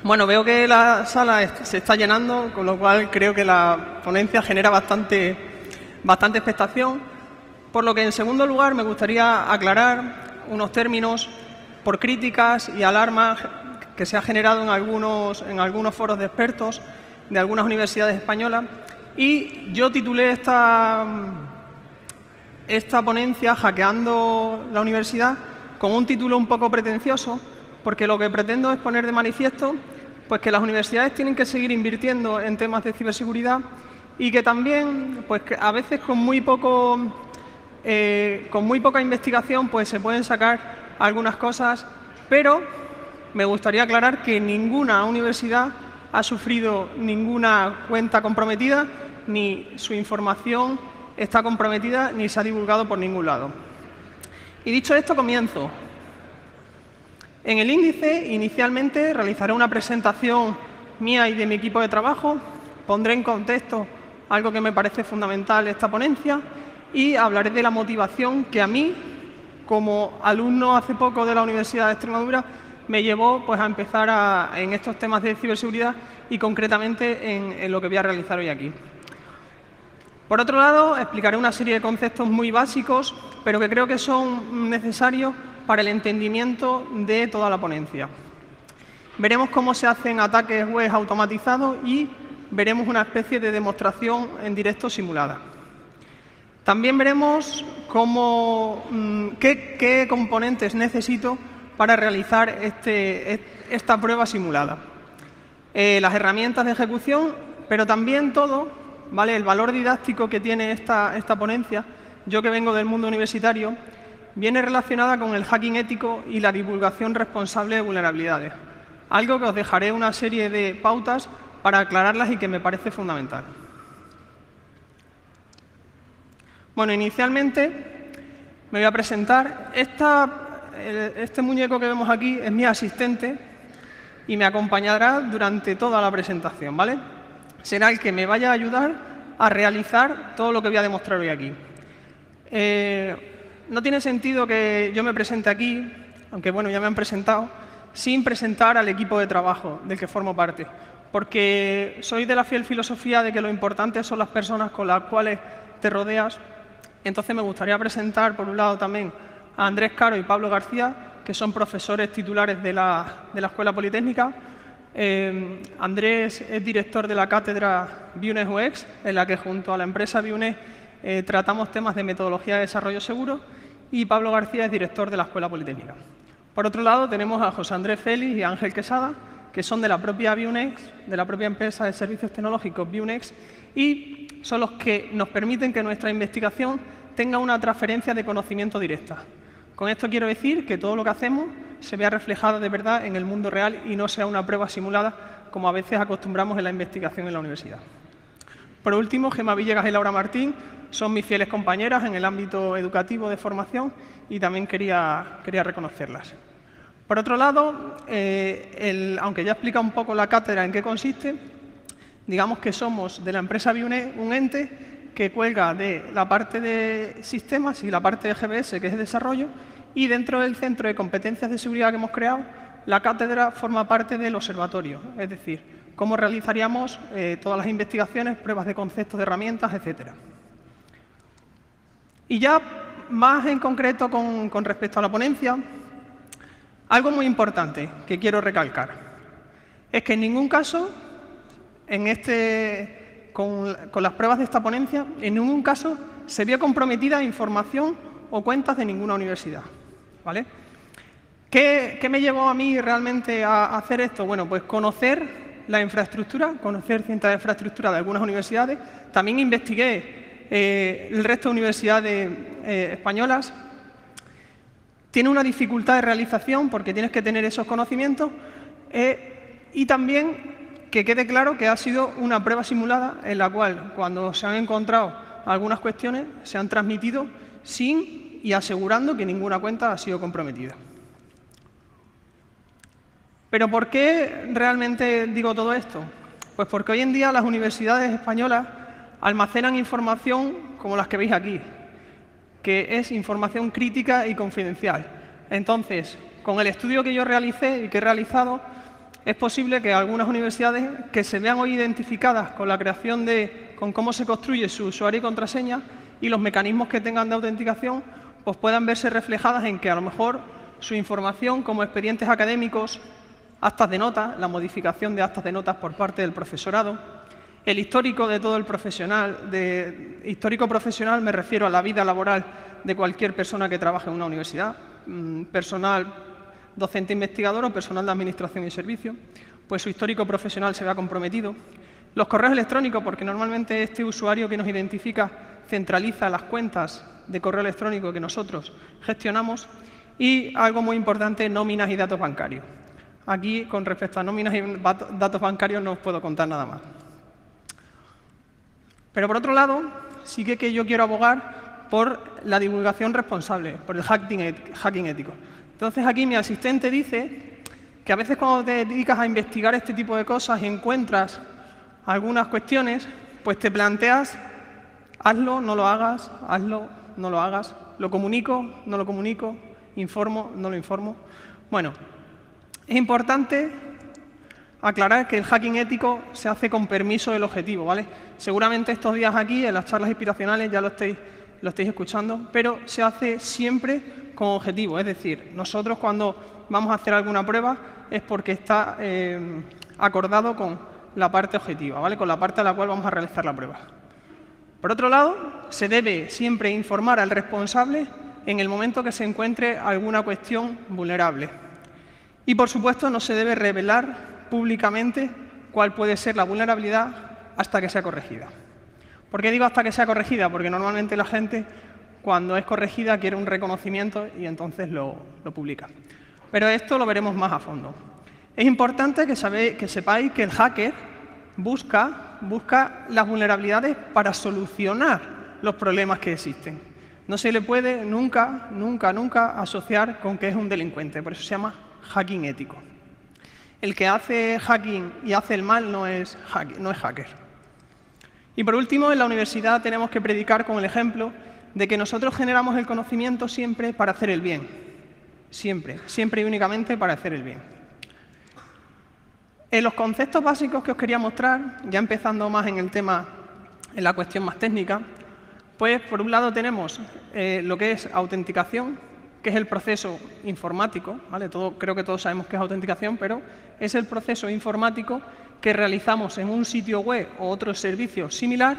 Bueno, veo que la sala se está llenando, con lo cual creo que la ponencia genera bastante expectación, por lo que en segundo lugar me gustaría aclarar unos términos por críticas y alarmas que se ha generado en algunos foros de expertos de algunas universidades españolas, y yo titulé esta ponencia Hackeando la Universidad con un título un poco pretencioso, porque lo que pretendo es poner de manifiesto pues que las universidades tienen que seguir invirtiendo en temas de ciberseguridad y que también, pues que a veces con muy poca investigación, pues se pueden sacar algunas cosas, pero me gustaría aclarar que ninguna universidad ha sufrido ninguna cuenta comprometida, ni su información está comprometida, ni se ha divulgado por ningún lado. Y dicho esto, comienzo. En el índice, inicialmente, realizaré una presentación mía y de mi equipo de trabajo, pondré en contexto algo que me parece fundamental de esta ponencia y hablaré de la motivación que a mí, como alumno hace poco de la Universidad de Extremadura, me llevó pues, a empezar en estos temas de ciberseguridad y concretamente en lo que voy a realizar hoy aquí. Por otro lado, explicaré una serie de conceptos muy básicos, pero que creo que son necesarios para el entendimiento de toda la ponencia. Veremos cómo se hacen ataques web automatizados y veremos una especie de demostración en directo simulada. También veremos qué componentes necesito para realizar esta prueba simulada. Las herramientas de ejecución, pero también todo, ¿vale? El valor didáctico que tiene esta ponencia, yo que vengo del mundo universitario, viene relacionada con el hacking ético y la divulgación responsable de vulnerabilidades, algo que os dejaré una serie de pautas para aclararlas y que me parece fundamental. Bueno, inicialmente me voy a presentar. Este muñeco que vemos aquí es mi asistente y me acompañará durante toda la presentación, ¿vale? Será el que me vaya a ayudar a realizar todo lo que voy a demostrar hoy aquí. No tiene sentido que yo me presente aquí, aunque bueno, ya me han presentado, sin presentar al equipo de trabajo del que formo parte, porque soy de la fiel filosofía de que lo importante son las personas con las cuales te rodeas. Entonces me gustaría presentar, por un lado, también a Andrés Caro y Pablo García, que son profesores titulares de la Escuela Politécnica. Andrés es director de la cátedra Vuenet UX, en la que junto a la empresa Vuenet tratamos temas de metodología de desarrollo seguro, y Pablo García es director de la Escuela Politécnica. Por otro lado, tenemos a José Andrés Félix y a Ángel Quesada, que son de la propia Vuenet, de la propia empresa de servicios tecnológicos Vuenet, y son los que nos permiten que nuestra investigación tenga una transferencia de conocimiento directa. Con esto quiero decir que todo lo que hacemos se vea reflejado de verdad en el mundo real y no sea una prueba simulada, como a veces acostumbramos en la investigación en la universidad. Por último, Gemma Villegas y Laura Martín son mis fieles compañeras en el ámbito educativo de formación y también quería reconocerlas. Por otro lado, aunque ya explica un poco la cátedra en qué consiste, digamos que somos de la empresa Vuenet un ente que cuelga de la parte de sistemas y la parte de GBS, que es desarrollo, y dentro del centro de competencias de seguridad que hemos creado, la cátedra forma parte del observatorio, es decir, cómo realizaríamos todas las investigaciones, pruebas de conceptos, de herramientas, etcétera. Y ya más en concreto con respecto a la ponencia, algo muy importante que quiero recalcar es que en ningún caso, con las pruebas de esta ponencia, en ningún caso se vio comprometida información o cuentas de ninguna universidad, ¿vale? ¿Qué me llevó a mí realmente a hacer esto? Bueno, pues conocer la infraestructura, conocer cierta infraestructura de algunas universidades. También investigué el resto de universidades españolas. Tiene una dificultad de realización porque tienes que tener esos conocimientos y también que quede claro que ha sido una prueba simulada en la cual, cuando se han encontrado algunas cuestiones, se han transmitido sin y asegurando que ninguna cuenta ha sido comprometida. ¿Pero por qué realmente digo todo esto? Pues porque hoy en día las universidades españolas almacenan información como las que veis aquí, que es información crítica y confidencial. Entonces, con el estudio que yo realicé y que he realizado, es posible que algunas universidades que se vean hoy identificadas con la creación con cómo se construye su usuario y contraseña y los mecanismos que tengan de autenticación, pues puedan verse reflejadas en que a lo mejor su información como expedientes académicos, actas de notas, la modificación de actas de notas por parte del profesorado, el histórico de todo el profesional, histórico profesional me refiero a la vida laboral de cualquier persona que trabaje en una universidad, personal docente investigador o personal de administración y servicio, pues su histórico profesional se vea comprometido. Los correos electrónicos, porque normalmente este usuario que nos identifica centraliza las cuentas de correo electrónico que nosotros gestionamos. Y algo muy importante, nóminas y datos bancarios. Aquí, con respecto a nóminas y datos bancarios, no os puedo contar nada más. Pero, por otro lado, sí que yo quiero abogar por la divulgación responsable, por el hacking ético. Entonces, aquí mi asistente dice que a veces cuando te dedicas a investigar este tipo de cosas y encuentras algunas cuestiones, pues te planteas, hazlo, no lo hagas, hazlo, no lo hagas, lo comunico, no lo comunico, informo, no lo informo. Bueno, es importante aclarar que el hacking ético se hace con permiso del objetivo, ¿vale? Seguramente estos días aquí, en las charlas inspiracionales, ya lo estáis escuchando, pero se hace siempre con objetivo. Es decir, nosotros cuando vamos a hacer alguna prueba es porque está acordado con la parte objetiva, ¿vale? Con la parte a la cual vamos a realizar la prueba. Por otro lado, se debe siempre informar al responsable en el momento que se encuentre alguna cuestión vulnerable. Y, por supuesto, no se debe revelar públicamente cuál puede ser la vulnerabilidad hasta que sea corregida. ¿Por qué digo hasta que sea corregida? Porque normalmente la gente, cuando es corregida, quiere un reconocimiento y entonces lo publica. Pero esto lo veremos más a fondo. Es importante que sepáis que el hacker busca las vulnerabilidades para solucionar los problemas que existen. No se le puede nunca asociar con que es un delincuente. Por eso se llama hacking ético. El que hace hacking y hace el mal no es hacker. Y por último, en la universidad tenemos que predicar con el ejemplo de que nosotros generamos el conocimiento siempre para hacer el bien. Siempre y únicamente para hacer el bien. En los conceptos básicos que os quería mostrar, ya empezando más en el tema, en la cuestión más técnica, pues por un lado tenemos lo que es autenticación, que es el proceso informático, ¿vale? Creo que todos sabemos qué es autenticación, pero es el proceso informático que realizamos en un sitio web o otro servicio similar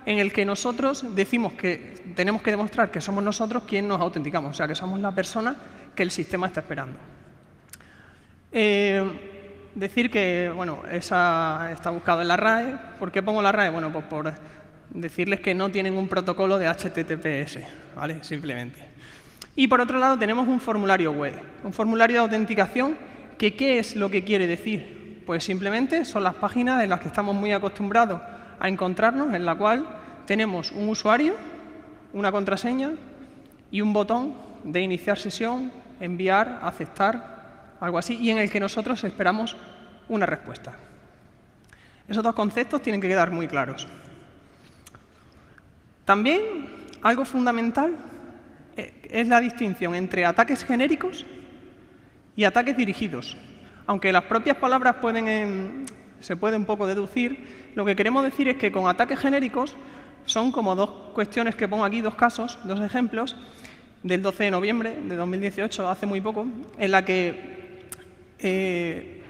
en el que nosotros decimos que tenemos que demostrar que somos nosotros quien nos autenticamos, o sea, que somos la persona que el sistema está esperando. Decir que, bueno, esa está buscado en la RAE. ¿Por qué pongo la RAE? Bueno, pues por decirles que no tienen un protocolo de HTTPS, ¿vale? Simplemente. Y por otro lado tenemos un formulario web, un formulario de autenticación que ¿qué es lo que quiere decir? Pues simplemente son las páginas en las que estamos muy acostumbrados a encontrarnos, en la cual tenemos un usuario, una contraseña y un botón de iniciar sesión, enviar, aceptar, algo así, y en el que nosotros esperamos una respuesta. Esos dos conceptos tienen que quedar muy claros. También, algo fundamental es la distinción entre ataques genéricos y ataques dirigidos. Aunque las propias palabras se puede un poco deducir, lo que queremos decir es que con ataques genéricos son como dos cuestiones que pongo aquí, dos casos, dos ejemplos, del 12 de noviembre de 2018, hace muy poco, en la que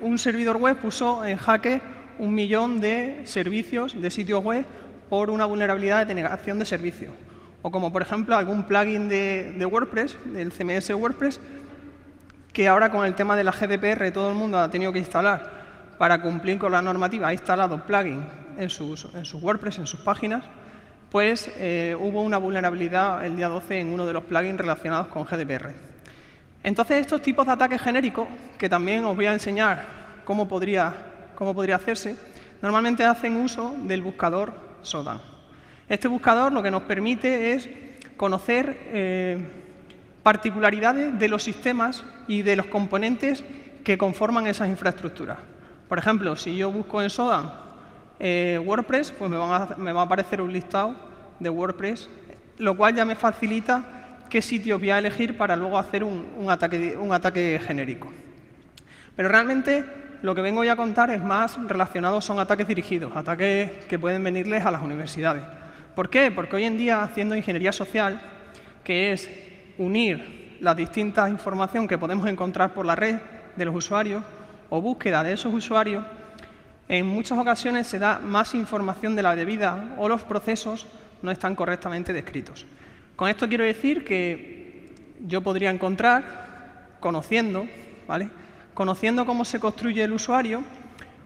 un servidor web puso en jaque 1 millón de servicios, de sitios web, por una vulnerabilidad de denegación de servicio. O como, por ejemplo, algún plugin de WordPress, del CMS WordPress, que ahora con el tema de la GDPR todo el mundo ha tenido que instalar para cumplir con la normativa, ha instalado plugin en sus WordPress, en sus páginas, pues hubo una vulnerabilidad el día 12 en uno de los plugins relacionados con GDPR. Entonces, estos tipos de ataques genéricos, que también os voy a enseñar cómo podría hacerse, normalmente hacen uso del buscador SODA. Este buscador lo que nos permite es conocer particularidades de los sistemas y de los componentes que conforman esas infraestructuras. Por ejemplo, si yo busco en SODA WordPress, pues me va a aparecer un listado de WordPress, lo cual ya me facilita qué sitios voy a elegir para luego hacer un ataque genérico. Pero realmente lo que vengo hoy a contar es más relacionado, son ataques dirigidos, ataques que pueden venirles a las universidades. ¿Por qué? Porque hoy en día, haciendo ingeniería social, que es unir las distintas información que podemos encontrar por la red de los usuarios o búsqueda de esos usuarios, en muchas ocasiones se da más información de la debida o los procesos no están correctamente descritos. Con esto quiero decir que yo podría encontrar, conociendo cómo se construye el usuario,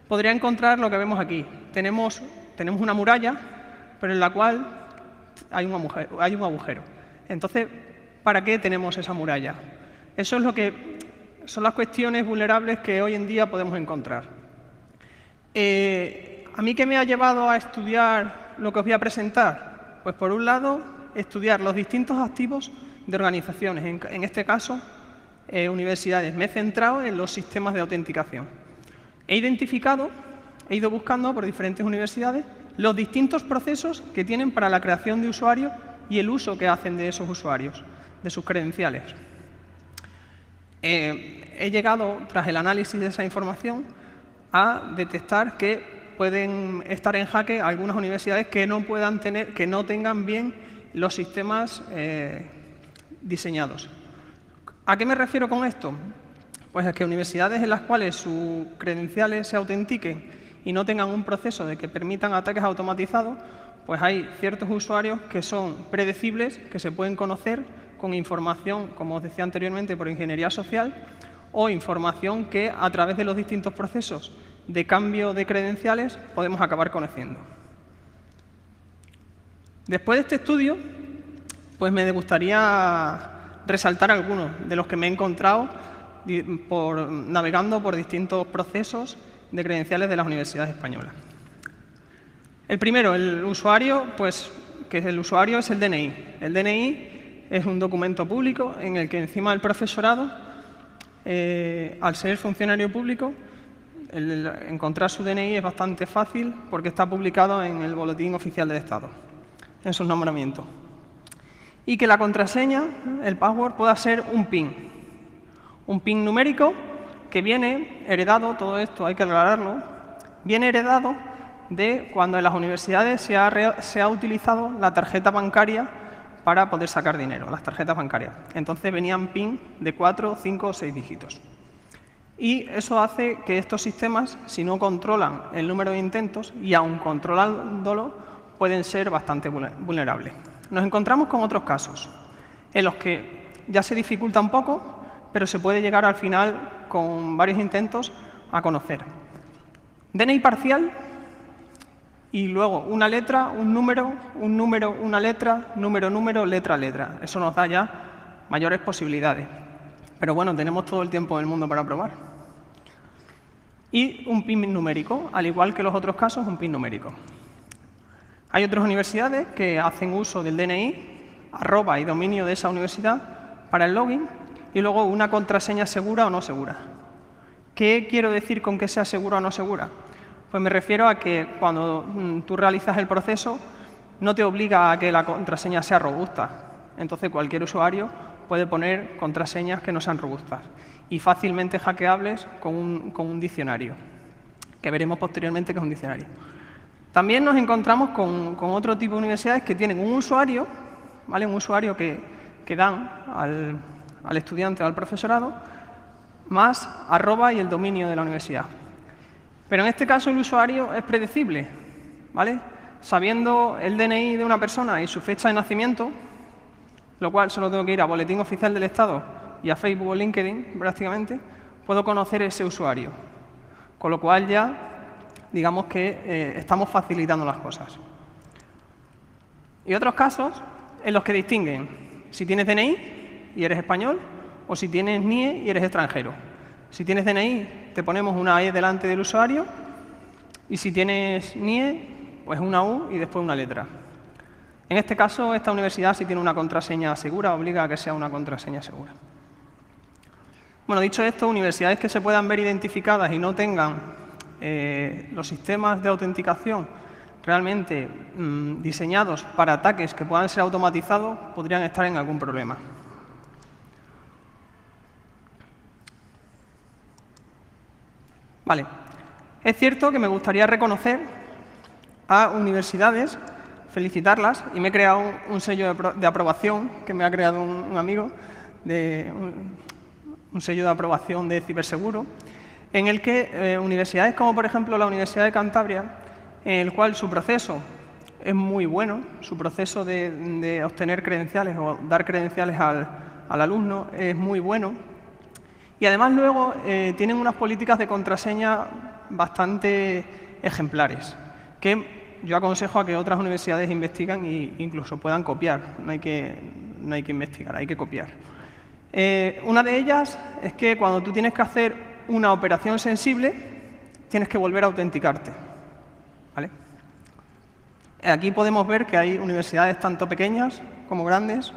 podría encontrar lo que vemos aquí. Tenemos una muralla, pero en la cual hay un agujero. Entonces, ¿para qué tenemos esa muralla? Eso es lo que son las cuestiones vulnerables que hoy en día podemos encontrar. ¿A mí qué me ha llevado a estudiar lo que os voy a presentar? Pues por un lado, estudiar los distintos activos de organizaciones, en este caso, universidades. Me he centrado en los sistemas de autenticación. He ido buscando por diferentes universidades los distintos procesos que tienen para la creación de usuarios y el uso que hacen de esos usuarios, de sus credenciales. He llegado, tras el análisis de esa información, a detectar que pueden estar en jaque algunas universidades que no tengan bien los sistemas diseñados. ¿A qué me refiero con esto? Pues a que universidades en las cuales sus credenciales se autentiquen y no tengan un proceso de que permitan ataques automatizados, pues hay ciertos usuarios que son predecibles, que se pueden conocer con información, como os decía anteriormente, por ingeniería social, o información que a través de los distintos procesos de cambio de credenciales podemos acabar conociendo. Después de este estudio, pues me gustaría resaltar algunos de los que me he encontrado navegando por distintos procesos de credenciales de las universidades españolas. El primero, el usuario, pues que el usuario es el DNI. El DNI es un documento público en el que encima del profesorado, al ser funcionario público, encontrar su DNI es bastante fácil porque está publicado en el Boletín Oficial del Estado, en sus nombramientos. Y que la contraseña, el password, pueda ser un PIN numérico que viene heredado, todo esto hay que aclararlo, viene heredado de cuando en las universidades se ha utilizado la tarjeta bancaria para poder sacar dinero, las tarjetas bancarias. Entonces venían PIN de 4, 5 o 6 dígitos. Y eso hace que estos sistemas, si no controlan el número de intentos, y aun controlándolo, pueden ser bastante vulnerables. Nos encontramos con otros casos en los que ya se dificulta un poco, pero se puede llegar al final, con varios intentos, a conocer. DNI parcial y luego una letra, un número, una letra, número, letra. Eso nos da ya mayores posibilidades. Pero bueno, tenemos todo el tiempo del mundo para probar. Y un PIN numérico, al igual que los otros casos, un PIN numérico. Hay otras universidades que hacen uso del DNI, arroba y dominio de esa universidad para el login y luego una contraseña segura o no segura. ¿Qué quiero decir con que sea segura o no segura? Pues me refiero a que cuando tú realizas el proceso no te obliga a que la contraseña sea robusta. Entonces cualquier usuario puede poner contraseñas que no sean robustas y fácilmente hackeables con un diccionario, que veremos posteriormente que es un diccionario. También nos encontramos con otro tipo de universidades que tienen un usuario, ¿vale? Un usuario que dan al estudiante o al profesorado, más arroba y el dominio de la universidad. Pero en este caso el usuario es predecible, ¿vale? Sabiendo el DNI de una persona y su fecha de nacimiento, lo cual solo tengo que ir a Boletín Oficial del Estado y a Facebook o LinkedIn, prácticamente, puedo conocer ese usuario. Con lo cual ya digamos que estamos facilitando las cosas. Y otros casos en los que distinguen si tienes DNI y eres español o si tienes NIE y eres extranjero. Si tienes DNI, te ponemos una E delante del usuario y si tienes NIE, pues una U y después una letra. En este caso, esta universidad, si tiene una contraseña segura, obliga a que sea una contraseña segura. Bueno, dicho esto, universidades que se puedan ver identificadas y no tengan los sistemas de autenticación realmente diseñados para ataques que puedan ser automatizados podrían estar en algún problema. Vale. Es cierto que me gustaría reconocer a universidades, felicitarlas, y me he creado un sello de aprobación que me ha creado un amigo, un sello de aprobación de ciberseguro, en el que universidades como, por ejemplo, la Universidad de Cantabria, en el cual su proceso es muy bueno, su proceso de obtener credenciales o dar credenciales al alumno es muy bueno, y además luego tienen unas políticas de contraseña bastante ejemplares, que yo aconsejo a que otras universidades investiguen e incluso puedan copiar. No hay que investigar, hay que copiar. Una de ellas es que cuando tú tienes que hacer una operación sensible, tienes que volver a autenticarte, ¿vale? Aquí podemos ver que hay universidades tanto pequeñas como grandes.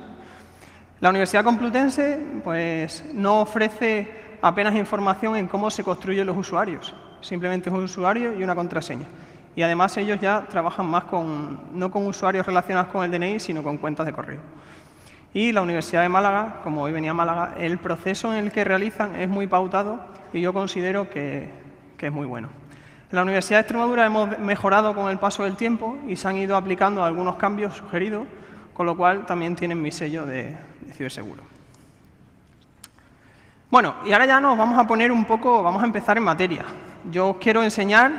La Universidad Complutense pues, no ofrece apenas información en cómo se construyen los usuarios. Simplemente es un usuario y una contraseña. Y además ellos ya trabajan más no con usuarios relacionados con el DNI, sino con cuentas de correo. Y la Universidad de Málaga, como hoy venía a Málaga, el proceso en el que realizan es muy pautado y yo considero que es muy bueno. En la Universidad de Extremadura hemos mejorado con el paso del tiempo y se han ido aplicando algunos cambios sugeridos, con lo cual también tienen mi sello de ciberseguro. Bueno, y ahora ya nos vamos a poner vamos a empezar en materia. Yo os quiero enseñar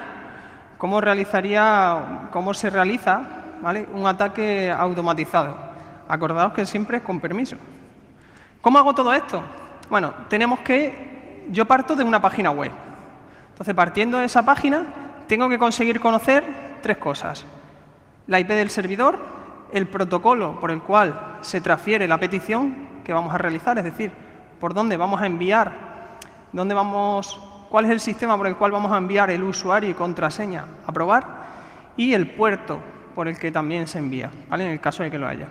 cómo se realiza, ¿vale?, un ataque automatizado. Acordaos que siempre es con permiso. ¿Cómo hago todo esto? Bueno, yo parto de una página web. Entonces, partiendo de esa página, tengo que conseguir conocer 3 cosas. La IP del servidor, el protocolo por el cual se transfiere la petición que vamos a realizar, es decir, por dónde vamos a enviar, cuál es el sistema por el cual vamos a enviar el usuario y contraseña a probar, y el puerto por el que también se envía, ¿vale?, en el caso de que lo haya.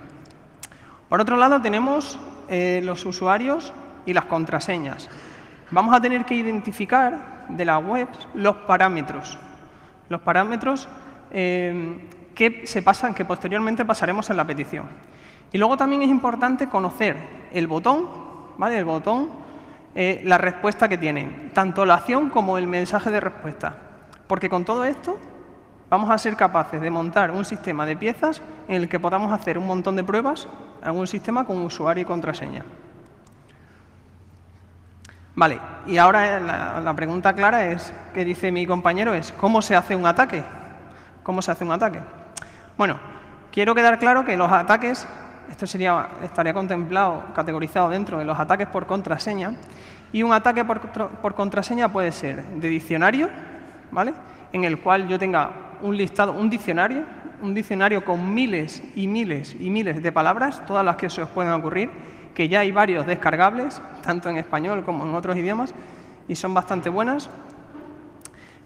Por otro lado, tenemos los usuarios y las contraseñas. Vamos a tener que identificar de la web los parámetros que posteriormente pasaremos en la petición. Y luego también es importante conocer el botón, ¿vale?, el botón, la respuesta que tienen, tanto la acción como el mensaje de respuesta. Porque con todo esto vamos a ser capaces de montar un sistema de piezas en el que podamos hacer un montón de pruebas en un sistema con usuario y contraseña. Vale, y ahora la pregunta clara es, que dice mi compañero, es ¿cómo se hace un ataque? ¿Cómo se hace un ataque? Bueno, quiero quedar claro que los ataques, esto estaría contemplado, categorizado dentro de los ataques por contraseña, y un ataque por contraseña puede ser de diccionario, ¿vale?, en el cual yo tenga un listado, un diccionario con miles y miles y miles de palabras, todas las que se os pueden ocurrir, que ya hay varios descargables, tanto en español como en otros idiomas, y son bastante buenas.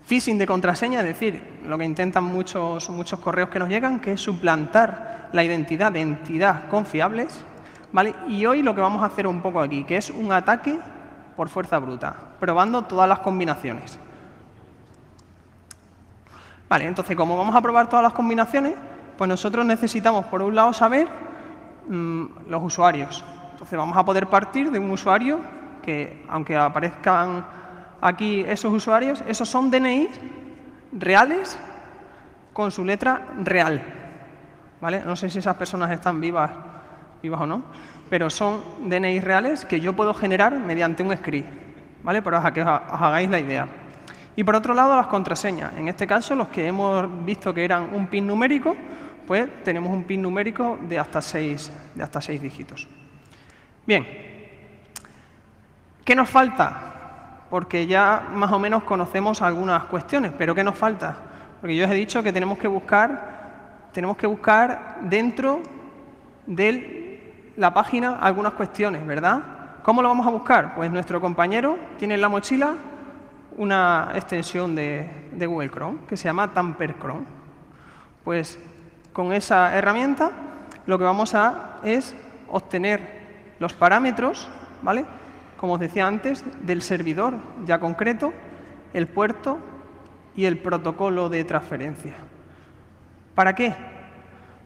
Phishing de contraseña, es decir, lo que intentan muchos correos que nos llegan, que es suplantar la identidad de entidades confiables, ¿vale? Y hoy lo que vamos a hacer un poco aquí, que es un ataque por fuerza bruta, probando todas las combinaciones. Vale, entonces, como vamos a probar todas las combinaciones, pues nosotros necesitamos, por un lado, saber los usuarios. Entonces, vamos a poder partir de un usuario que, aunque aparezcan aquí esos usuarios, esos son DNI reales con su letra real, ¿vale? No sé si esas personas están vivas o no, pero son DNI reales que yo puedo generar mediante un script, ¿vale? Para que os hagáis la idea. Y por otro lado, las contraseñas. En este caso, los que hemos visto que eran un PIN numérico, pues tenemos un PIN numérico de hasta 6 dígitos. Bien, ¿qué nos falta? Porque ya más o menos conocemos algunas cuestiones, pero ¿qué nos falta? Porque yo os he dicho que tenemos que buscar dentro de la página algunas cuestiones, ¿verdad? ¿Cómo lo vamos a buscar? Pues nuestro compañero tiene en la mochila una extensión de Google Chrome que se llama Tamper Chrome. Pues con esa herramienta lo que vamos a es obtener los parámetros, ¿vale?, como os decía antes, del servidor ya concreto, el puerto y el protocolo de transferencia. ¿Para qué?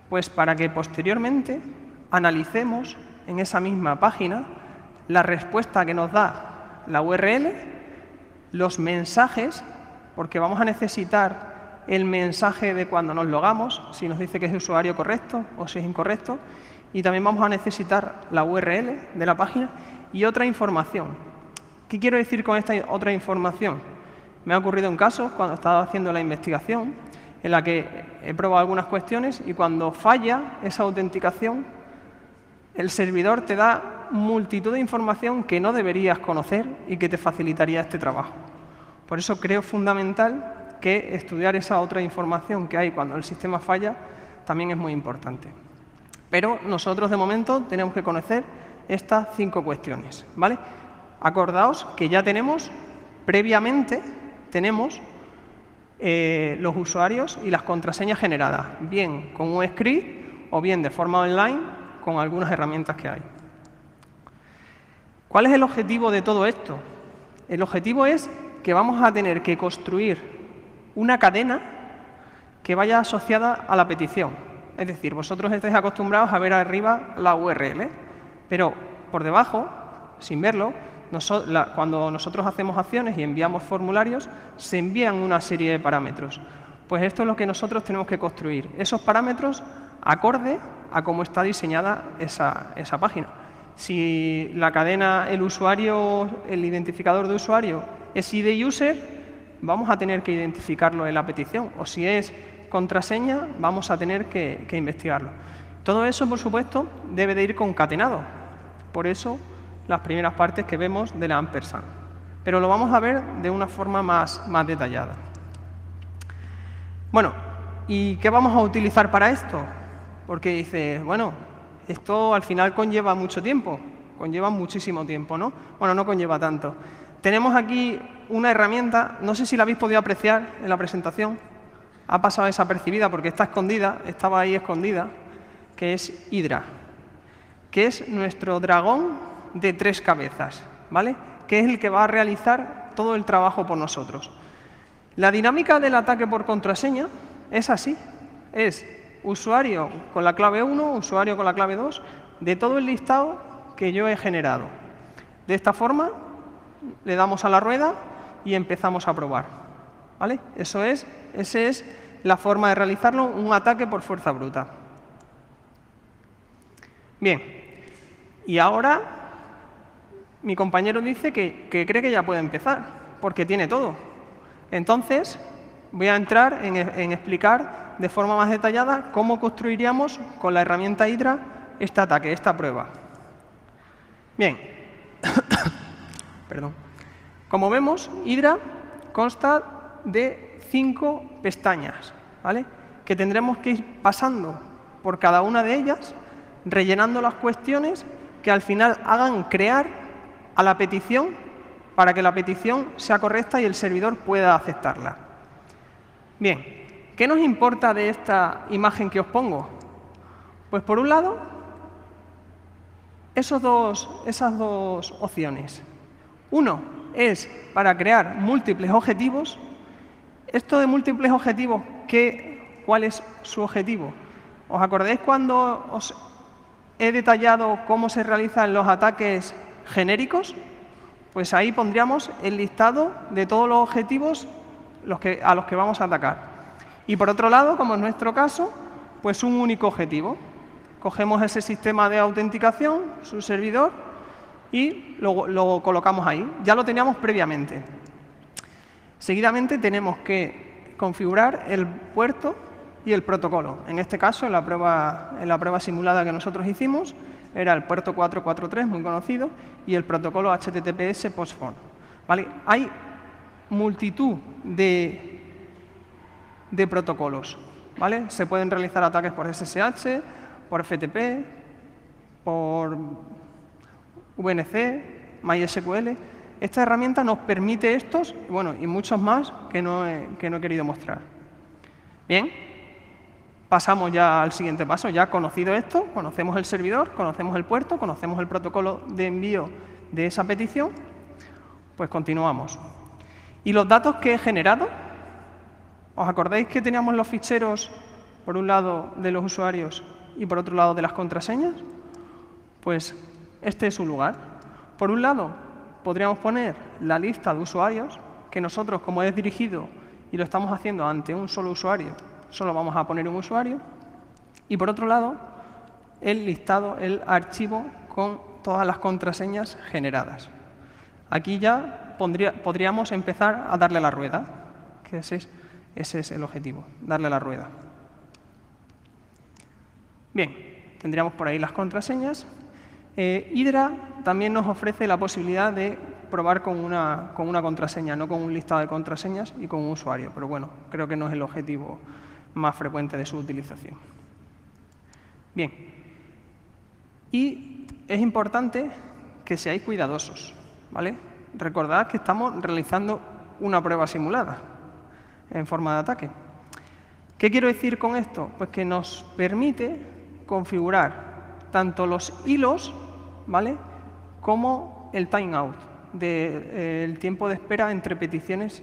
Pues para que posteriormente analicemos en esa misma página la respuesta que nos da la URL, los mensajes porque vamos a necesitar el mensaje de cuando nos logamos, si nos dice que es usuario correcto o si es incorrecto, y también vamos a necesitar la URL de la página y otra información. ¿Qué quiero decir con esta otra información? Me ha ocurrido un caso cuando estaba haciendo la investigación en la que he probado algunas cuestiones y cuando falla esa autenticación, el servidor te da multitud de información que no deberías conocer y que te facilitaría este trabajo. Por eso creo fundamental que estudiar esa otra información que hay cuando el sistema falla también es muy importante. Pero nosotros, de momento, tenemos que conocer estas 5 cuestiones, ¿vale? Acordaos que ya previamente tenemos los usuarios y las contraseñas generadas, bien con un script o bien de forma online con algunas herramientas que hay. ¿Cuál es el objetivo de todo esto? El objetivo es que vamos a tener que construir una cadena que vaya asociada a la petición. Es decir, vosotros estáis acostumbrados a ver arriba la URL, pero por debajo, sin verlo, cuando nosotros hacemos acciones y enviamos formularios, se envían una serie de parámetros. Pues esto es lo que nosotros tenemos que construir, esos parámetros acorde a cómo está diseñada esa página. Si la cadena, el identificador de usuario es ID user, vamos a tener que identificarlo en la petición. O si es contraseña, vamos a tener que investigarlo. Todo eso, por supuesto, debe de ir concatenado. Por eso, las primeras partes que vemos de la ampersand. Pero lo vamos a ver de una forma más detallada. Bueno, ¿y qué vamos a utilizar para esto? Porque dices, bueno, esto al final conlleva mucho tiempo, conlleva muchísimo tiempo, ¿no? Bueno, no conlleva tanto. Tenemos aquí una herramienta, no sé si la habéis podido apreciar en la presentación, ha pasado desapercibida porque está escondida, estaba ahí escondida, que es Hydra, que es nuestro dragón de 3 cabezas, ¿vale? Que es el que va a realizar todo el trabajo por nosotros. La dinámica del ataque por contraseña es así, es usuario con la clave 1, usuario con la clave 2, de todo el listado que yo he generado. De esta forma, le damos a la rueda y empezamos a probar, ¿vale? Esa es la forma de realizarlo, un ataque por fuerza bruta. Bien, y ahora mi compañero dice que cree que ya puede empezar, porque tiene todo. Entonces, voy a entrar en explicar de forma más detallada cómo construiríamos con la herramienta Hydra este ataque, esta prueba. Bien, perdón. Como vemos, Hydra consta de 5 pestañas, ¿vale? Que tendremos que ir pasando por cada una de ellas, rellenando las cuestiones que al final hagan crear a la petición para que la petición sea correcta y el servidor pueda aceptarla. Bien, ¿qué nos importa de esta imagen que os pongo? Pues por un lado, esas dos opciones. Uno es para crear múltiples objetivos. Esto de múltiples objetivos, ¿cuál es su objetivo? ¿Os acordáis cuando os he detallado cómo se realizan los ataques genéricos? Pues ahí pondríamos el listado de todos los objetivos a los que vamos a atacar. Y por otro lado, como en nuestro caso, pues un único objetivo. Cogemos ese sistema de autenticación, su servidor, y lo colocamos ahí. Ya lo teníamos previamente. Seguidamente tenemos que configurar el puerto y el protocolo. En este caso, en la prueba simulada que nosotros hicimos, era el puerto 443, muy conocido, y el protocolo HTTPS POST-FON. ¿Vale? Hay multitud de protocolos, ¿vale? Se pueden realizar ataques por SSH, por FTP, por VNC, MySQL. Esta herramienta nos permite estos, bueno, y muchos más que no he querido mostrar. Bien, pasamos ya al siguiente paso. Ya conocido esto, conocemos el servidor, conocemos el puerto, conocemos el protocolo de envío de esa petición, pues continuamos. ¿Y los datos que he generado? ¿Os acordáis que teníamos los ficheros, por un lado, de los usuarios y por otro lado de las contraseñas? Pues este es su lugar. Por un lado, podríamos poner la lista de usuarios, que nosotros, como es dirigido y lo estamos haciendo ante un solo usuario, solo vamos a poner un usuario. Y por otro lado, el listado, el archivo con todas las contraseñas generadas. Aquí ya podríamos empezar a darle la rueda, que ese es el objetivo, darle la rueda. Bien, tendríamos por ahí las contraseñas. Hydra también nos ofrece la posibilidad de probar con una contraseña, no con un listado de contraseñas y con un usuario. Pero bueno, creo que no es el objetivo más frecuente de su utilización. Bien. Y es importante que seáis cuidadosos, ¿vale? Recordad que estamos realizando una prueba simulada en forma de ataque. ¿Qué quiero decir con esto? Pues que nos permite configurar tanto los hilos, ¿vale?, como el timeout, el tiempo de espera entre peticiones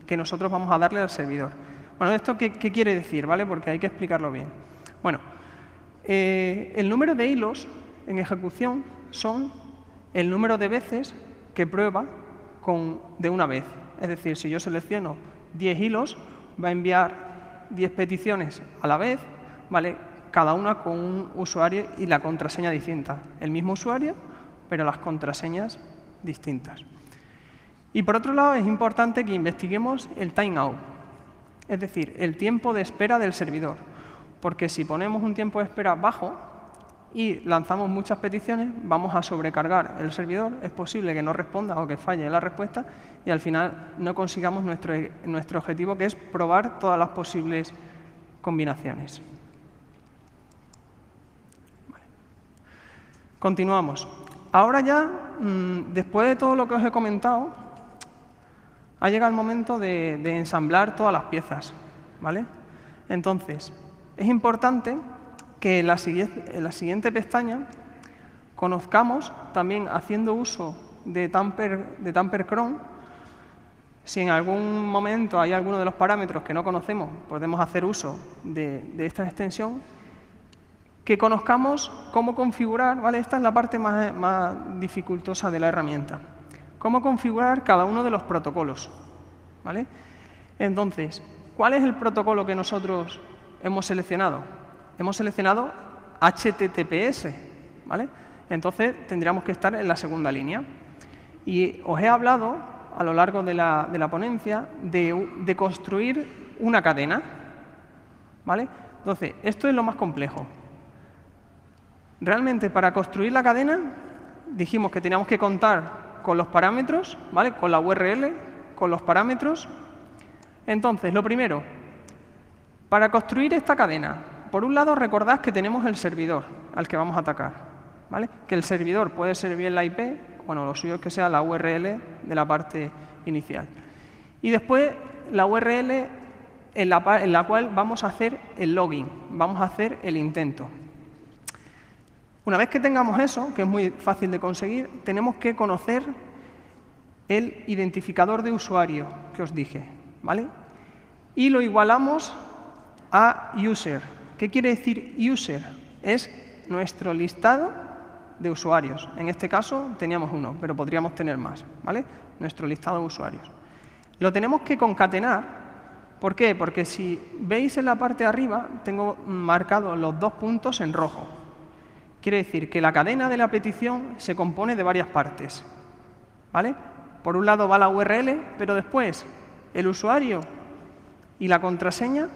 que nosotros vamos a darle al servidor. Bueno, ¿esto qué quiere decir? ¿Vale? Porque hay que explicarlo bien. Bueno, el número de hilos en ejecución son el número de veces que prueba de una vez. Es decir, si yo selecciono 10 hilos, va a enviar 10 peticiones a la vez, ¿vale?, cada una con un usuario y la contraseña distinta. El mismo usuario, pero las contraseñas distintas. Y por otro lado, es importante que investiguemos el timeout, es decir, el tiempo de espera del servidor. Porque si ponemos un tiempo de espera bajo y lanzamos muchas peticiones, vamos a sobrecargar el servidor, es posible que no responda o que falle la respuesta y al final no consigamos nuestro objetivo, que es probar todas las posibles combinaciones. Vale. Continuamos. Ahora ya, después de todo lo que os he comentado, ha llegado el momento de ensamblar todas las piezas, ¿vale? Entonces, es importante que en la siguiente pestaña conozcamos, también haciendo uso de Tamper Cron, si en algún momento hay alguno de los parámetros que no conocemos, podemos hacer uso de esta extensión, que conozcamos cómo configurar, ¿vale? Esta es la parte más dificultosa de la herramienta. Cómo configurar cada uno de los protocolos, ¿vale? Entonces, ¿cuál es el protocolo que nosotros hemos seleccionado? Hemos seleccionado HTTPS, ¿vale? Entonces, tendríamos que estar en la segunda línea. Y os he hablado a lo largo de la ponencia de construir una cadena, ¿vale? Entonces, esto es lo más complejo. Realmente, para construir la cadena, dijimos que teníamos que contar con los parámetros, ¿vale?, con la URL, con los parámetros. Entonces, lo primero, para construir esta cadena, por un lado, recordad que tenemos el servidor al que vamos a atacar, ¿vale? Que el servidor puede ser bien la IP, bueno, lo suyo es que sea la URL de la parte inicial. Y después, la URL en la cual vamos a hacer el login, vamos a hacer el intento. Una vez que tengamos eso, que es muy fácil de conseguir, tenemos que conocer el identificador de usuario que os dije, ¿vale? Y lo igualamos a user. ¿Qué quiere decir user? Es nuestro listado de usuarios. En este caso teníamos uno, pero podríamos tener más, ¿vale? Nuestro listado de usuarios. Lo tenemos que concatenar. ¿Por qué? Porque si veis en la parte de arriba, tengo marcados los 2 puntos en rojo. Quiere decir que la cadena de la petición se compone de varias partes, ¿vale? Por un lado va la URL, pero después el usuario y la contraseña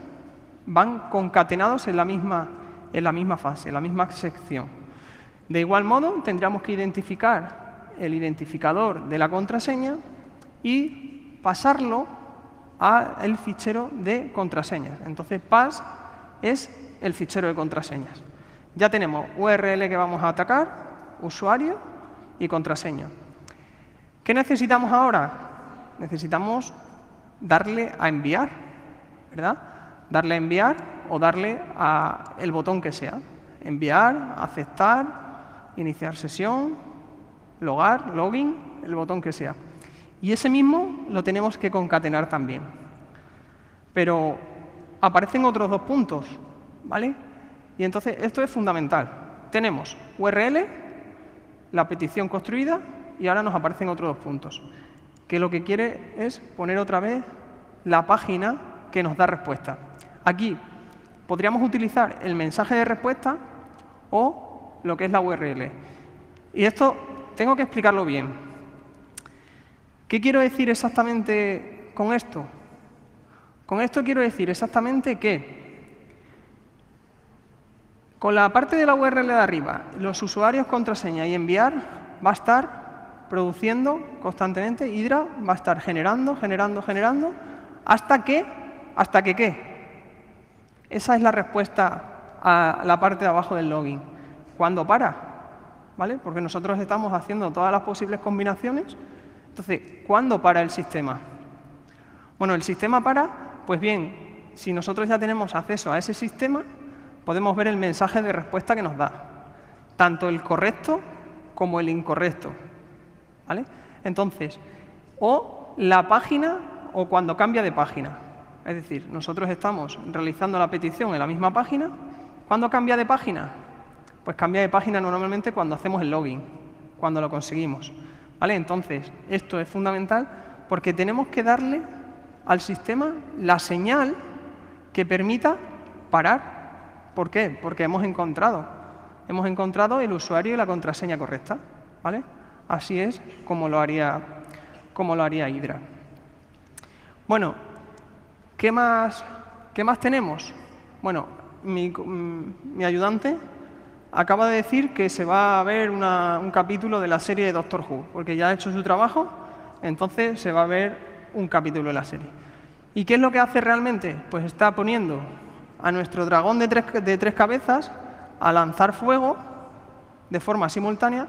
van concatenados en la misma fase, en la misma sección. De igual modo, tendríamos que identificar el identificador de la contraseña y pasarlo al fichero de contraseñas. Entonces, pass es el fichero de contraseñas. Ya tenemos URL que vamos a atacar, usuario y contraseña. ¿Qué necesitamos ahora? Necesitamos darle a enviar, ¿verdad? Darle a enviar o darle a el botón que sea. Enviar, aceptar, iniciar sesión, logar, login, el botón que sea. Y ese mismo lo tenemos que concatenar también. Pero aparecen otros 2 puntos, ¿vale? Y entonces esto es fundamental. Tenemos URL, la petición construida, y ahora nos aparecen otros 2 puntos. Que lo que quiere es poner otra vez la página que nos da respuesta. Aquí podríamos utilizar el mensaje de respuesta o lo que es la URL. Y esto tengo que explicarlo bien. ¿Qué quiero decir exactamente con esto? Con esto quiero decir exactamente que con la parte de la URL de arriba, los usuarios, contraseña y enviar va a estar produciendo constantemente, Hydra va a estar generando, hasta que ¿qué? Esa es la respuesta a la parte de abajo del login. ¿Cuándo para? ¿Vale? Porque nosotros estamos haciendo todas las posibles combinaciones. Entonces, ¿cuándo para el sistema? Bueno, el sistema para, pues bien, si nosotros ya tenemos acceso a ese sistema, podemos ver el mensaje de respuesta que nos da, tanto el correcto como el incorrecto. ¿Vale? Entonces, o la página o cuando cambia de página. Es decir, nosotros estamos realizando la petición en la misma página. ¿Cuándo cambia de página? Pues cambia de página normalmente cuando hacemos el login, cuando lo conseguimos. ¿Vale? Entonces, esto es fundamental porque tenemos que darle al sistema la señal que permita parar. ¿Por qué? Porque hemos encontrado el usuario y la contraseña correcta. ¿Vale? Así es como lo haría Hydra. Bueno, ¿qué más tenemos? Bueno, mi ayudante acaba de decir que se va a ver un capítulo de la serie de Doctor Who, porque ya ha hecho su trabajo, entonces se va a ver un capítulo de la serie. ¿Y qué es lo que hace realmente? Pues está poniendo a nuestro dragón de tres cabezas a lanzar fuego de forma simultánea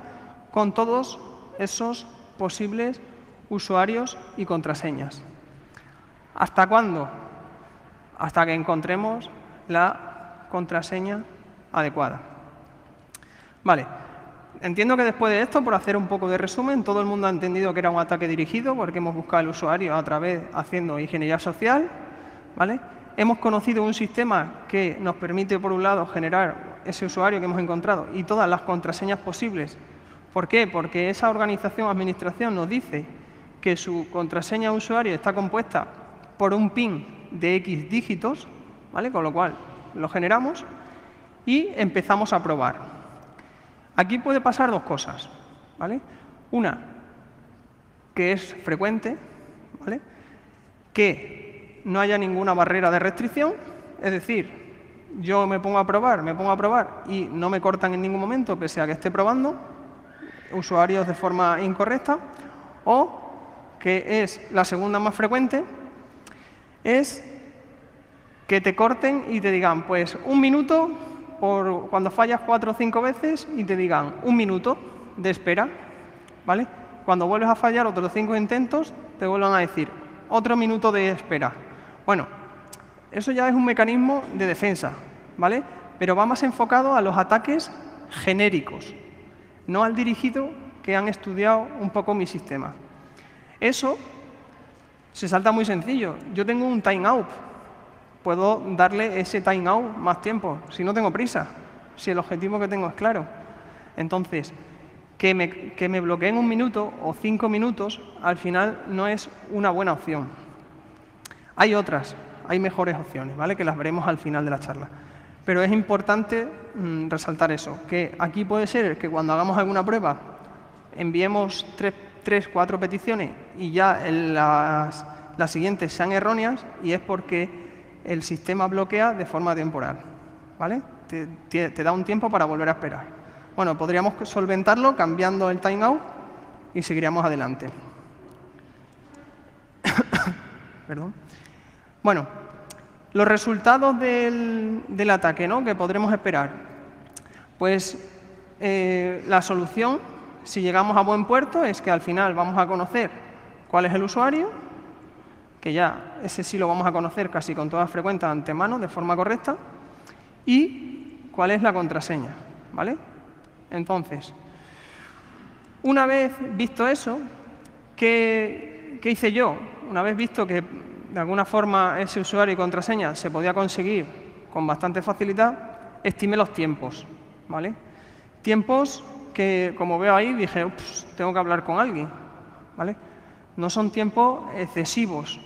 con todos esos posibles usuarios y contraseñas. ¿Hasta cuándo? Hasta que encontremos la contraseña adecuada. Vale, entiendo que después de esto, por hacer un poco de resumen, todo el mundo ha entendido que era un ataque dirigido porque hemos buscado al usuario haciendo ingeniería social. ¿Vale? Hemos conocido un sistema que nos permite, por un lado, generar ese usuario que hemos encontrado y todas las contraseñas posibles. ¿Por qué? Porque esa organización o administración nos dice que su contraseña de usuario está compuesta por un PIN de X dígitos, ¿vale? Con lo cual lo generamos y empezamos a probar. Aquí puede pasar dos cosas, ¿vale? Una, que es frecuente, ¿vale? Que no haya ninguna barrera de restricción, es decir, yo me pongo a probar y no me cortan en ningún momento pese a que esté probando usuarios de forma incorrecta, o que es la segunda más frecuente, es que te corten y te digan, pues, 1 minuto cuando fallas 4 o 5 veces y te digan 1 minuto de espera, ¿vale? Cuando vuelves a fallar otros 5 intentos, te vuelvan a decir otro minuto de espera. Bueno, eso ya es un mecanismo de defensa, ¿vale? Pero va más enfocado a los ataques genéricos, no al dirigido que han estudiado un poco mi sistema. Eso se salta muy sencillo. Yo tengo un timeout. Puedo darle ese timeout más tiempo, si no tengo prisa, si el objetivo que tengo es claro. Entonces, que me bloqueen 1 minuto o 5 minutos, al final no es una buena opción. Hay otras, hay mejores opciones, ¿vale? Que las veremos al final de la charla. Pero es importante resaltar eso, que aquí puede ser que cuando hagamos alguna prueba enviemos 3, 4 peticiones y ya las siguientes sean erróneas, y es porque el sistema bloquea de forma temporal, ¿vale? Te da un tiempo para volver a esperar. Bueno, podríamos solventarlo cambiando el timeout y seguiríamos adelante. Perdón. Bueno, los resultados del ataque, ¿no?, que podremos esperar. Pues la solución, si llegamos a buen puerto, es que al final vamos a conocer cuál es el usuario, que ya ese sí lo vamos a conocer casi con toda frecuencia de antemano, de forma correcta, y cuál es la contraseña, ¿vale? Entonces, una vez visto eso, ¿qué hice yo? Una vez visto que de alguna forma ese usuario y contraseña se podía conseguir con bastante facilidad, estimé los tiempos, ¿vale? Tiempos que, como veo ahí, dije, ups, tengo que hablar con alguien, ¿vale? No son tiempos excesivos,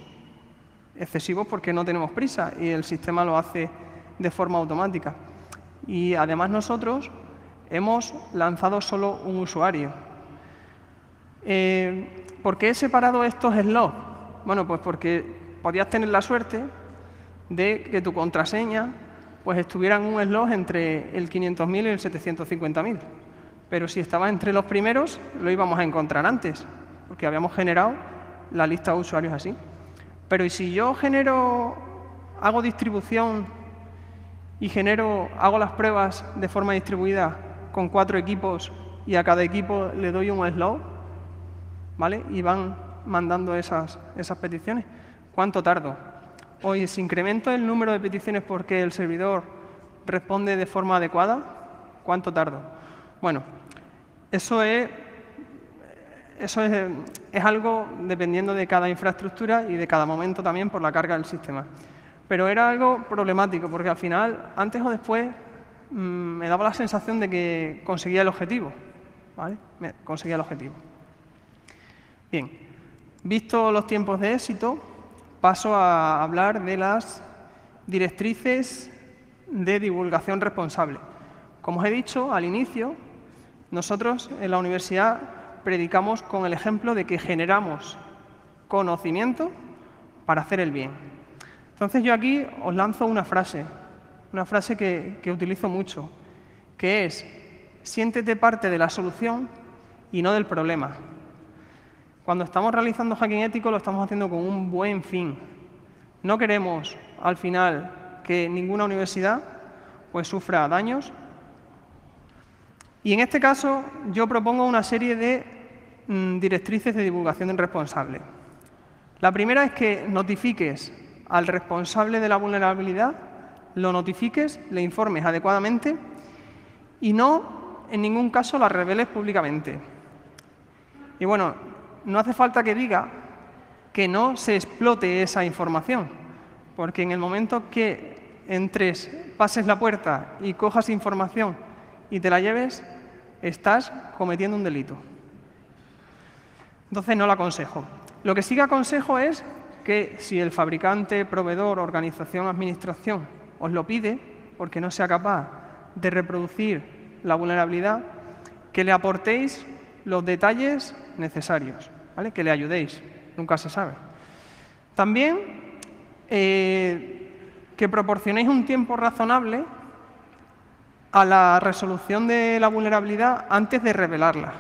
excesivos porque no tenemos prisa y el sistema lo hace de forma automática. Y además nosotros hemos lanzado solo un usuario. ¿Por qué he separado estos slots? Bueno, pues porque podías tener la suerte de que tu contraseña pues estuviera en un slot entre el 500.000 y el 750.000. Pero si estaba entre los primeros, lo íbamos a encontrar antes, porque habíamos generado la lista de usuarios así. Pero ¿y si yo hago distribución y hago las pruebas de forma distribuida con 4 equipos y a cada equipo le doy un slot, ¿vale? Y van mandando esas peticiones? ¿Cuánto tardo? Oye, si incremento el número de peticiones porque el servidor responde de forma adecuada, ¿cuánto tardo? Bueno, eso es algo dependiendo de cada infraestructura y de cada momento también por la carga del sistema. Pero era algo problemático porque al final, antes o después, me daba la sensación de que conseguía el objetivo, ¿vale? Conseguía el objetivo. Bien, visto los tiempos de éxito, paso a hablar de las directrices de divulgación responsable. Como os he dicho al inicio, nosotros en la universidad predicamos con el ejemplo de que generamos conocimiento para hacer el bien. Entonces yo aquí os lanzo una frase que utilizo mucho, que es: siéntete parte de la solución y no del problema. Cuando estamos realizando hacking ético lo estamos haciendo con un buen fin. No queremos, al final, que ninguna universidad pues sufra daños. Y en este caso yo propongo una serie de directrices de divulgación responsable. La primera es que notifiques al responsable de la vulnerabilidad, lo notifiques, le informes adecuadamente y no, en ningún caso, la reveles públicamente. Y bueno, no hace falta que diga que no se explote esa información, porque en el momento que entres, pases la puerta y cojas información y te la lleves, estás cometiendo un delito. Entonces no lo aconsejo. Lo que sí que aconsejo es que si el fabricante, proveedor, organización, administración os lo pide, porque no sea capaz de reproducir la vulnerabilidad, que le aportéis los detalles necesarios, ¿vale? Que le ayudéis, nunca se sabe. También que proporcionéis un tiempo razonable a la resolución de la vulnerabilidad antes de revelarla.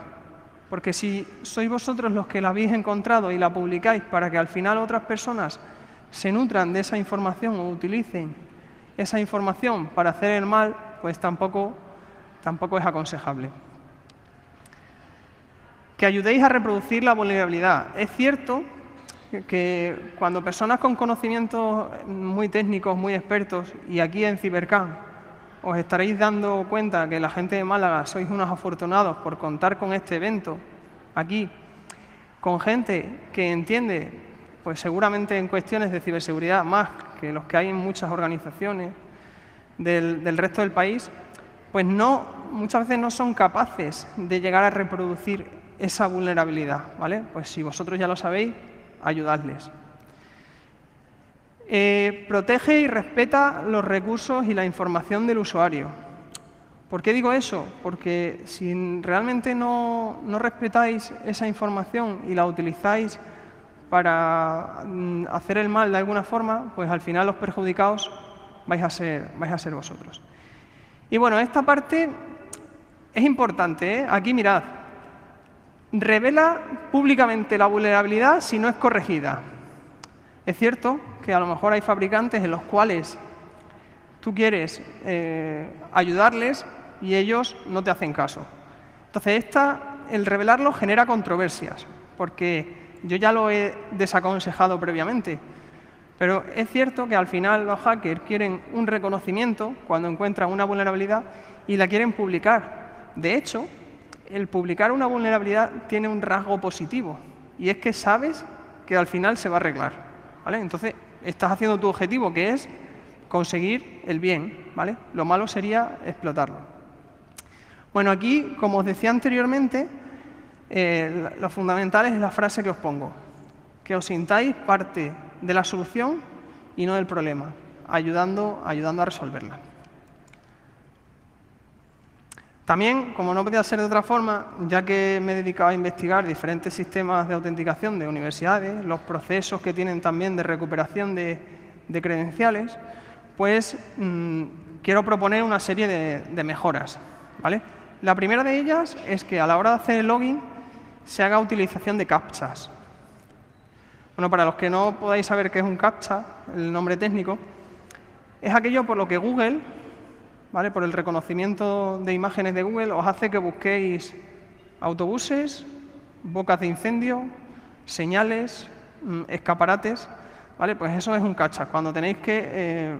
Porque si sois vosotros los que la habéis encontrado y la publicáis para que al final otras personas se nutran de esa información o utilicen esa información para hacer el mal, pues tampoco es aconsejable. Que ayudéis a reproducir la vulnerabilidad. Es cierto que cuando personas con conocimientos muy técnicos, muy expertos, y aquí en Cybercam os estaréis dando cuenta que la gente de Málaga sois unos afortunados por contar con este evento aquí, con gente que entiende, pues seguramente en cuestiones de ciberseguridad más que los que hay en muchas organizaciones del resto del país, pues muchas veces no son capaces de llegar a reproducir esa vulnerabilidad, ¿vale? Pues si vosotros ya lo sabéis, ayudadles. Protege y respeta los recursos y la información del usuario. ¿Por qué digo eso? Porque si realmente no respetáis esa información y la utilizáis para hacer el mal de alguna forma, pues al final los perjudicados vais a ser vosotros. Y bueno, esta parte es importante, ¿eh? Aquí mirad. Revela públicamente la vulnerabilidad si no es corregida. Es cierto que a lo mejor hay fabricantes en los cuales tú quieres ayudarles y ellos no te hacen caso. Entonces, el revelarlo genera controversias, porque yo ya lo he desaconsejado previamente. Pero es cierto que al final los hackers quieren un reconocimiento cuando encuentran una vulnerabilidad y la quieren publicar. De hecho, el publicar una vulnerabilidad tiene un rasgo positivo, y es que sabes que al final se va a arreglar, ¿vale? Entonces, estás haciendo tu objetivo, que es conseguir el bien, ¿vale? Lo malo sería explotarlo. Bueno, aquí, como os decía anteriormente, lo fundamental es la frase que os pongo, que os sintáis parte de la solución y no del problema, ayudando a resolverla. También, como no podía ser de otra forma, ya que me he dedicado a investigar diferentes sistemas de autenticación de universidades, los procesos que tienen también de recuperación de credenciales, pues quiero proponer una serie de mejoras, ¿vale? La primera de ellas es que a la hora de hacer el login se haga utilización de captchas. Bueno, para los que no podáis saber qué es un captcha, el nombre técnico, es aquello por lo que Google, ¿vale?, por el reconocimiento de imágenes de Google, os hace que busquéis autobuses, bocas de incendio, señales, escaparates, ¿vale? Pues eso es un captcha, cuando tenéis que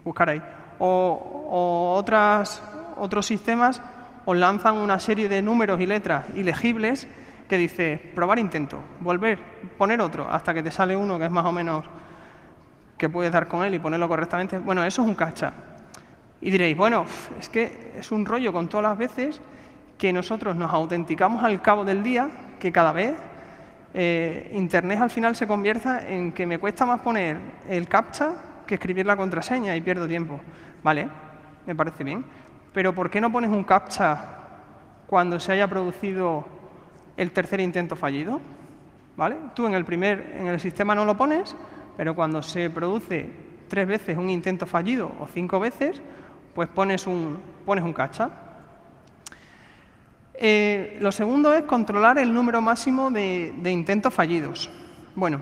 buscar ahí. O otros sistemas os lanzan una serie de números y letras ilegibles que dice probar intento, volver, poner otro, hasta que te sale uno que es más o menos que puedes dar con él y ponerlo correctamente. Bueno, eso es un captcha. Y diréis, bueno, es que es un rollo con todas las veces que nosotros nos autenticamos al cabo del día, que cada vez Internet al final se convierta en que me cuesta más poner el captcha que escribir la contraseña y pierdo tiempo. Vale, me parece bien. Pero ¿por qué no pones un captcha cuando se haya producido el tercer intento fallido? ¿Vale? Tú en el sistema no lo pones, pero cuando se produce 3 veces un intento fallido o 5 veces, pues pones un captcha. Lo segundo es controlar el número máximo de intentos fallidos. Bueno,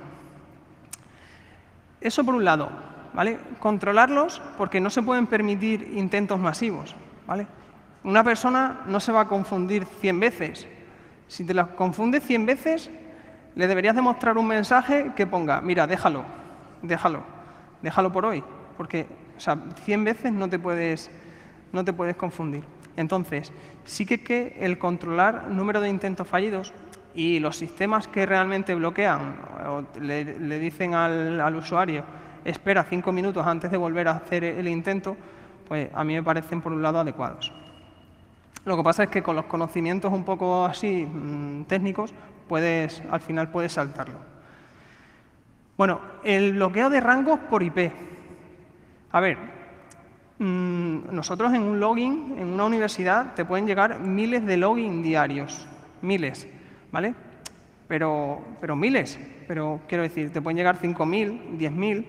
eso por un lado, ¿vale? Controlarlos porque no se pueden permitir intentos masivos, ¿vale? Una persona no se va a confundir 100 veces. Si te la confundes 100 veces, le deberías demostrar un mensaje que ponga, mira, déjalo por hoy, porque 100 veces no te puedes confundir. Entonces, sí que el controlar el número de intentos fallidos y los sistemas que realmente bloquean o le dicen al usuario, espera 5 minutos antes de volver a hacer el intento, pues a mí me parecen por un lado adecuados. Lo que pasa es que con los conocimientos un poco así técnicos, al final puedes saltarlo. Bueno, el bloqueo de rangos por IP. A ver, nosotros en un login, en una universidad, te pueden llegar miles de login diarios. Miles, ¿vale? Pero miles. Pero quiero decir, te pueden llegar 5.000, 10.000,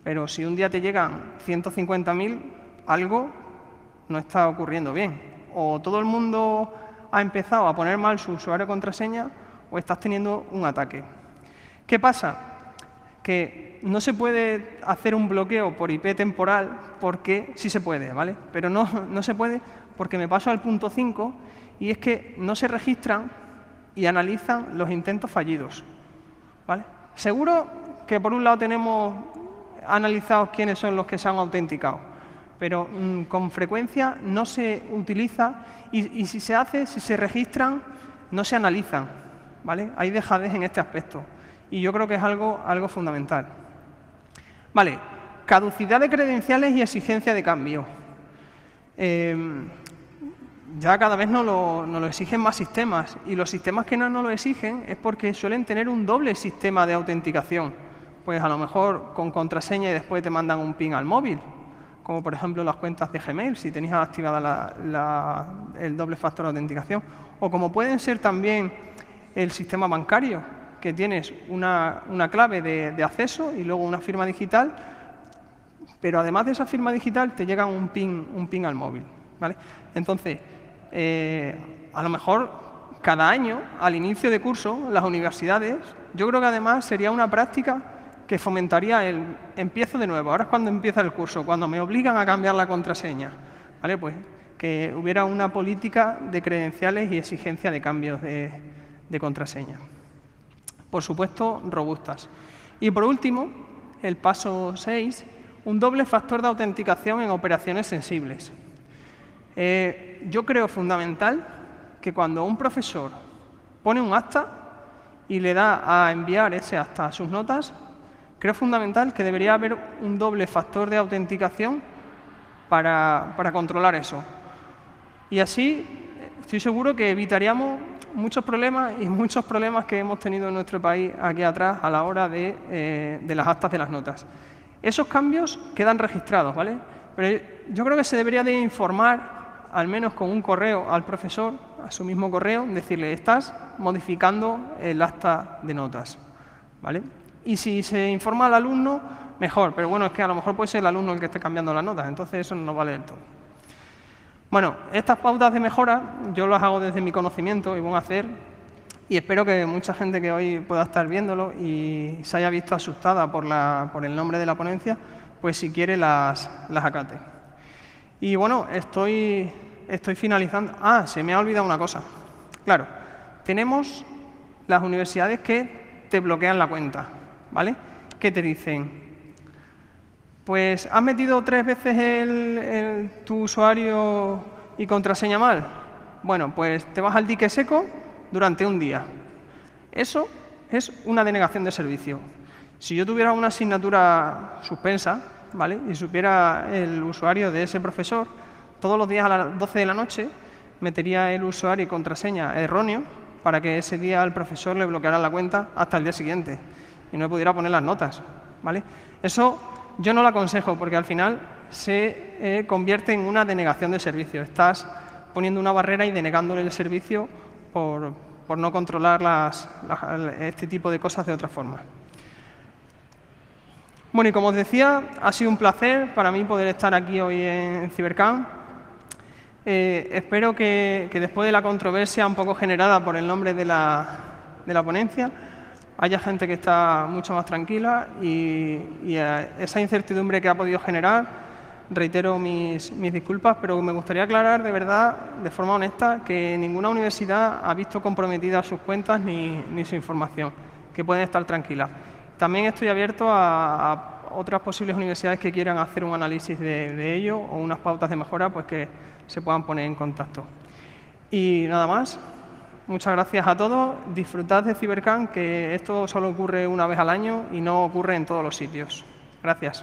pero si un día te llegan 150.000, algo no está ocurriendo bien. O todo el mundo ha empezado a poner mal su usuario y contraseña, o estás teniendo un ataque. ¿Qué pasa? Que no se puede hacer un bloqueo por IP temporal porque sí se puede, ¿vale? Pero no se puede porque me paso al punto 5 y es que no se registran y analizan los intentos fallidos, ¿vale? Seguro que por un lado tenemos analizados quiénes son los que se han autenticado, pero con frecuencia no se utiliza y si se hace, si se registran, no se analizan, ¿vale? Hay dejadez en este aspecto y yo creo que es algo fundamental. Vale, caducidad de credenciales y exigencia de cambio. Ya cada vez nos lo exigen más sistemas y los sistemas que no nos lo exigen es porque suelen tener un doble sistema de autenticación. Pues a lo mejor con contraseña y después te mandan un PIN al móvil, como por ejemplo las cuentas de Gmail, si tenéis activada el doble factor de autenticación. O como pueden ser también el sistema bancario, que tienes una clave de acceso y luego una firma digital, pero además de esa firma digital te llega un PIN al móvil, ¿vale? Entonces, a lo mejor cada año, al inicio de curso, las universidades, yo creo que además sería una práctica que fomentaría el empiezo de nuevo. Ahora es cuando empieza el curso, cuando me obligan a cambiar la contraseña, ¿vale? Pues que hubiera una política de credenciales y exigencia de cambios de contraseña. Por supuesto, robustas. Y por último, el paso 6, un doble factor de autenticación en operaciones sensibles. Yo creo fundamental que cuando un profesor pone un acta y le da a enviar ese acta a sus notas, creo fundamental que debería haber un doble factor de autenticación para controlar eso. Y así estoy seguro que evitaríamos muchos problemas que hemos tenido en nuestro país aquí atrás a la hora de las actas de las notas. Esos cambios quedan registrados, ¿vale? Pero yo creo que se debería de informar, al menos con un correo al profesor, a su mismo correo, decirle, estás modificando el acta de notas, ¿vale? Y si se informa al alumno, mejor, pero bueno, es que a lo mejor puede ser el alumno el que esté cambiando las notas, entonces eso no vale del todo. Bueno, estas pautas de mejora yo las hago desde mi conocimiento y buen hacer, y espero que mucha gente que hoy pueda estar viéndolo y se haya visto asustada por el nombre de la ponencia, pues si quiere las acate. Y bueno, estoy finalizando. Ah, se me ha olvidado una cosa. Claro, tenemos las universidades que te bloquean la cuenta, ¿vale? Que te dicen, pues has metido 3 veces tu usuario y contraseña mal. Bueno, pues te vas al dique seco durante un día. Eso es una denegación de servicio. Si yo tuviera una asignatura suspensa, ¿vale? Y supiera el usuario de ese profesor, todos los días a las 12 de la noche metería el usuario y contraseña erróneo para que ese día al profesor le bloqueara la cuenta hasta el día siguiente y no pudiera poner las notas, ¿vale? Eso yo no lo aconsejo porque al final se convierte en una denegación de servicio. Estás poniendo una barrera y denegándole el servicio por no controlar este tipo de cosas de otra forma. Bueno, y como os decía, ha sido un placer para mí poder estar aquí hoy en Cybercamp. Espero que después de la controversia un poco generada por el nombre de la ponencia, haya gente que está mucho más tranquila y esa incertidumbre que ha podido generar, reitero mis disculpas, pero me gustaría aclarar de verdad, de forma honesta, que ninguna universidad ha visto comprometidas sus cuentas ni su información, que pueden estar tranquilas. También estoy abierto a otras posibles universidades que quieran hacer un análisis de ello o unas pautas de mejora, pues que se puedan poner en contacto. Y nada más. Muchas gracias a todos. Disfrutad de Cybercamp, que esto solo ocurre una vez al año y no ocurre en todos los sitios. Gracias.